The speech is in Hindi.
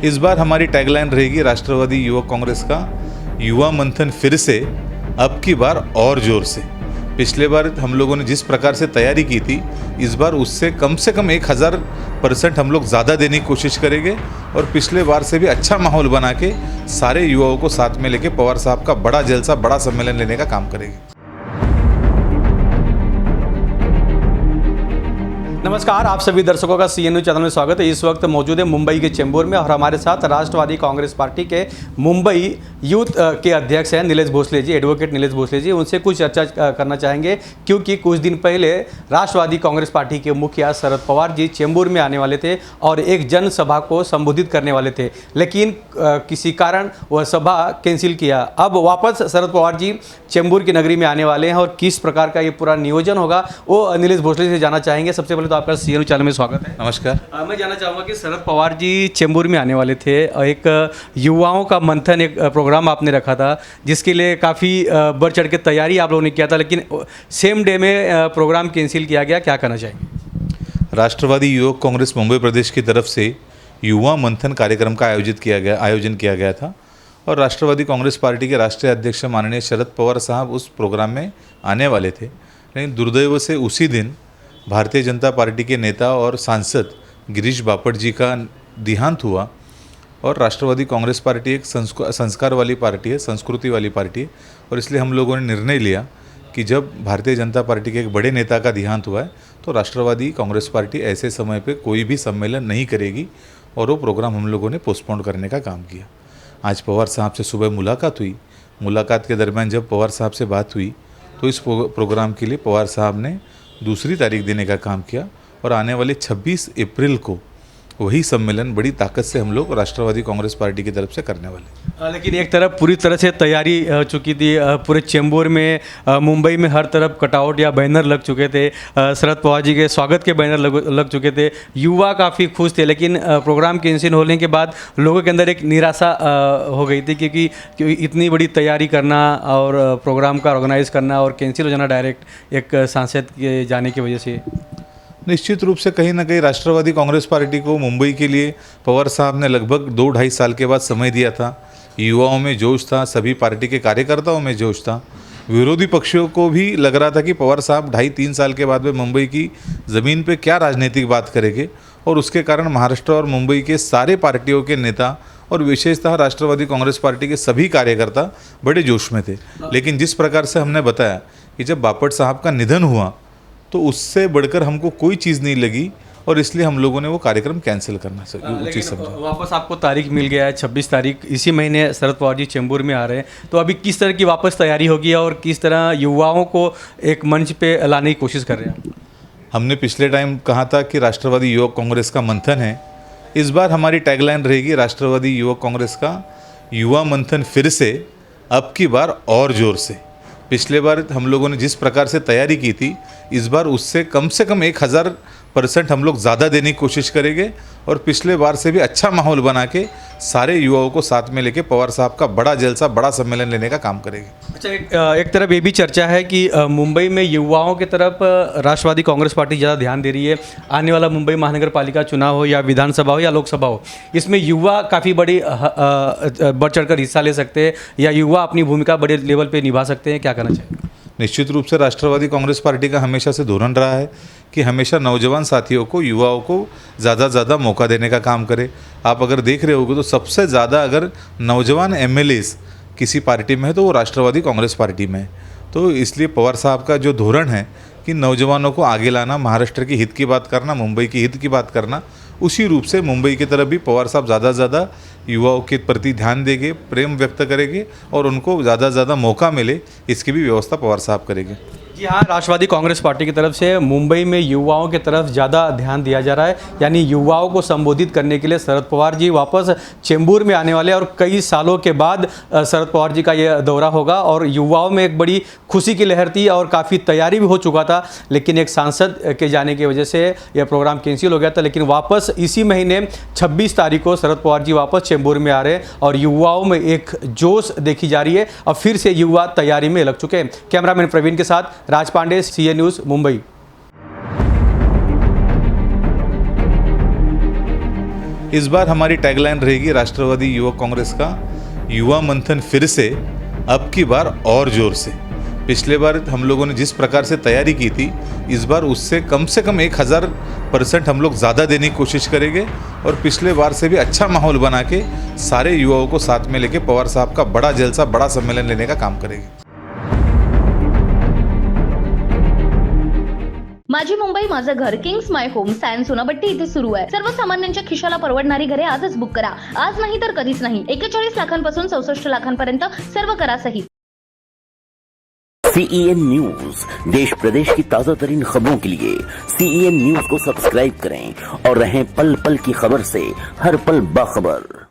इस बार हमारी टैगलाइन रहेगी राष्ट्रवादी युवक कांग्रेस का युवा मंथन फिर से, अब की बार और जोर से। पिछले बार हम लोगों ने जिस प्रकार से तैयारी की थी, इस बार उससे कम 1000% हम लोग ज़्यादा देने की कोशिश करेंगे और पिछले बार से भी अच्छा माहौल बना के सारे युवाओं को साथ में लेके पवार साहब का बड़ा जलसा, बड़ा सम्मेलन लेने का काम करेंगे। नमस्कार, आप सभी दर्शकों का CNU चैनल में स्वागत है। इस वक्त मौजूद है मुंबई के चेंबूर में और हमारे साथ राष्ट्रवादी कांग्रेस पार्टी के मुंबई यूथ के अध्यक्ष हैं नीलेश भोसले जी, एडवोकेट नीलेश भोसले जी। उनसे कुछ चर्चा करना चाहेंगे क्योंकि कुछ दिन पहले राष्ट्रवादी कांग्रेस पार्टी के मुखिया शरद पवार जी चेंबूर में आने वाले थे और एक जनसभा को संबोधित करने वाले थे, लेकिन किसी कारण वह सभा कैंसिल किया। अब वापस शरद पवार जी चेंबूर की नगरी में आने वाले हैं और किस प्रकार का ये पूरा नियोजन होगा वो नीलेश भोसले से जानना चाहेंगे। सबसे पहले तो आपका CNU चैनल में स्वागत है। नमस्कार। मैं जानना चाहूँगा कि शरद पवार जी चेंबूर में आने वाले थे और एक युवाओं का मंथन एक प्रोग्राम आपने रखा था जिसके लिए काफ़ी बढ़ चढ़ के तैयारी आप लोगों ने किया था, लेकिन सेम डे में प्रोग्राम कैंसिल किया गया, क्या कहना चाहेंगे? राष्ट्रवादी युवक कांग्रेस मुंबई प्रदेश की तरफ से युवा मंथन कार्यक्रम का आयोजन किया गया था और राष्ट्रवादी कांग्रेस पार्टी के राष्ट्रीय अध्यक्ष माननीय शरद पवार साहब उस प्रोग्राम में आने वाले थे, लेकिन दुर्दैव से उसी दिन भारतीय जनता पार्टी के नेता और सांसद गिरीश बापट जी का देहांत हुआ। और राष्ट्रवादी कांग्रेस पार्टी एक संस्कार वाली पार्टी है, संस्कृति वाली पार्टी है, और इसलिए हम लोगों ने निर्णय लिया कि जब भारतीय जनता पार्टी के एक बड़े नेता का देहांत हुआ है तो राष्ट्रवादी कांग्रेस पार्टी ऐसे समय पे कोई भी सम्मेलन नहीं करेगी और वो प्रोग्राम हम लोगों ने पोस्टपोन करने का काम किया। आज पवार साहब से सुबह मुलाकात हुई। मुलाकात के दरमियान जब पवार साहब से बात हुई तो इस प्रोग्राम के लिए पवार साहब ने दूसरी तारीख देने का काम किया और आने वाले 26 अप्रैल को वही सम्मेलन बड़ी ताकत से हम लोग राष्ट्रवादी कांग्रेस पार्टी की तरफ से करने वाले। लेकिन एक तरफ पूरी तरह से तैयारी चुकी थी, पूरे चेंबूर में, मुंबई में हर तरफ कटआउट या बैनर लग चुके थे, शरद पवार जी के स्वागत के बैनर लग चुके थे, युवा काफ़ी खुश थे, लेकिन प्रोग्राम कैंसिल होने के बाद लोगों के अंदर एक निराशा हो गई थी क्योंकि इतनी बड़ी तैयारी करना और प्रोग्राम का ऑर्गेनाइज करना और कैंसिल हो जाना डायरेक्ट एक सांसद के जाने की वजह से। निश्चित रूप से कहीं ना कहीं राष्ट्रवादी कांग्रेस पार्टी को मुंबई के लिए पवार साहब ने लगभग 2-2.5 साल के बाद समय दिया था। युवाओं में जोश था, सभी पार्टी के कार्यकर्ताओं में जोश था, विरोधी पक्षों को भी लग रहा था कि पवार साहब 2.5-3 साल के बाद में मुंबई की ज़मीन पे क्या राजनीतिक बात करेंगे, और उसके कारण महाराष्ट्र और मुंबई के सारे पार्टियों के नेता और विशेषतः राष्ट्रवादी कांग्रेस पार्टी के सभी कार्यकर्ता बड़े जोश में थे। लेकिन जिस प्रकार से हमने बताया कि जब बापट साहब का निधन हुआ तो उससे बढ़कर हमको कोई चीज़ नहीं लगी और इसलिए हम लोगों ने वो कार्यक्रम कैंसिल करना उचित समझा। वापस आपको तारीख मिल गया है 26 तारीख, इसी महीने शरद पवार जी चेंबूर में आ रहे हैं, तो अभी किस तरह की वापस तैयारी होगी और किस तरह युवाओं को एक मंच पे लाने की कोशिश कर रहे हैं? हमने पिछले टाइम कहा था कि राष्ट्रवादी युवक कांग्रेस का मंथन है। इस बार हमारी टैगलाइन रहेगी राष्ट्रवादी युवक कांग्रेस का युवा मंथन फिर से, अब की बार और जोर से। पिछले बार हम लोगों ने जिस प्रकार से तैयारी की थी, इस बार उससे कम 1000% हम लोग ज़्यादा देने की कोशिश करेंगे और पिछले बार से भी अच्छा माहौल बना के सारे युवाओं को साथ में लेके पवार साहब का बड़ा जलसा, बड़ा सम्मेलन लेने का काम करेंगे। अच्छा, एक तरफ ये भी चर्चा है कि मुंबई में युवाओं की तरफ राष्ट्रवादी कांग्रेस पार्टी ज़्यादा ध्यान दे रही है। आने वाला मुंबई महानगर पालिका चुनाव हो या विधानसभा हो या लोकसभा हो, इसमें युवा काफ़ी बड़ी बढ़ चढ़कर हिस्सा ले सकते हैं या युवा अपनी भूमिका बड़े लेवल पर निभा सकते हैं, क्या करना चाहिए? निश्चित रूप से राष्ट्रवादी कांग्रेस पार्टी का हमेशा से धोरण रहा है कि हमेशा नौजवान साथियों को, युवाओं को ज़्यादा मौका देने का काम करे। आप अगर देख रहे होगे तो सबसे ज़्यादा अगर नौजवान MLAs किसी पार्टी में है तो वो राष्ट्रवादी कांग्रेस पार्टी में है। तो इसलिए पवार साहब का जो धोरण है कि नौजवानों को आगे लाना, महाराष्ट्र की हित की बात करना, मुंबई की हित की बात करना, उसी रूप से मुंबई की तरफ भी पवार साहब ज़्यादा युवाओं के प्रति ध्यान देंगे, प्रेम व्यक्त करेंगे और उनको ज़्यादा मौका मिले इसकी भी व्यवस्था पवार साहब करेंगे। जी हाँ, राष्ट्रवादी कांग्रेस पार्टी की तरफ से मुंबई में युवाओं की तरफ ज़्यादा ध्यान दिया जा रहा है, यानी युवाओं को संबोधित करने के लिए शरद पवार जी वापस चेंबूर में आने वाले और कई सालों के बाद शरद पवार जी का ये दौरा होगा और युवाओं में एक बड़ी खुशी की लहर थी और काफ़ी तैयारी भी हो चुका था, लेकिन एक सांसद के जाने की वजह से यह प्रोग्राम कैंसिल हो गया था। लेकिन वापस इसी महीने 26 तारीख को शरद पवार जी वापस चेंबूर में आ रहे हैं और युवाओं में एक जोश देखी जा रही है और फिर से युवा तैयारी में लग चुके हैं। कैमरामैन प्रवीण के साथ राज पांडे, CNU मुंबई। इस बार हमारी टैगलाइन रहेगी राष्ट्रवादी युवक कांग्रेस का युवा मंथन फिर से, अब की बार और जोर से। पिछले बार हम लोगों ने जिस प्रकार से तैयारी की थी, इस बार उससे कम 1000% हम लोग ज़्यादा देने की कोशिश करेंगे और पिछले बार से भी अच्छा माहौल बना के सारे युवाओं को साथ में लेके पवार साहब का बड़ा जलसा, बड़ा सम्मेलन लेने का काम करेंगे। माझी मुंबई माझं घर किंग्स माय होम सायन्स सोनाबट्टी इथे सुरू आहे। सर्वसामान्यांच्या खिशाला परवडणारी घरे आजच बुक करा। आज नाही तर कधीच नाही। 41 लाखांपासून 64 लाखांपर्यंत सर्व करासहित। CEN न्यूज देश प्रदेश की ताजा तरीन खबरों के लिए CEN न्यूज को सब्सक्राइब करें और रहें पल पल की खबर से हर पल बाखबर।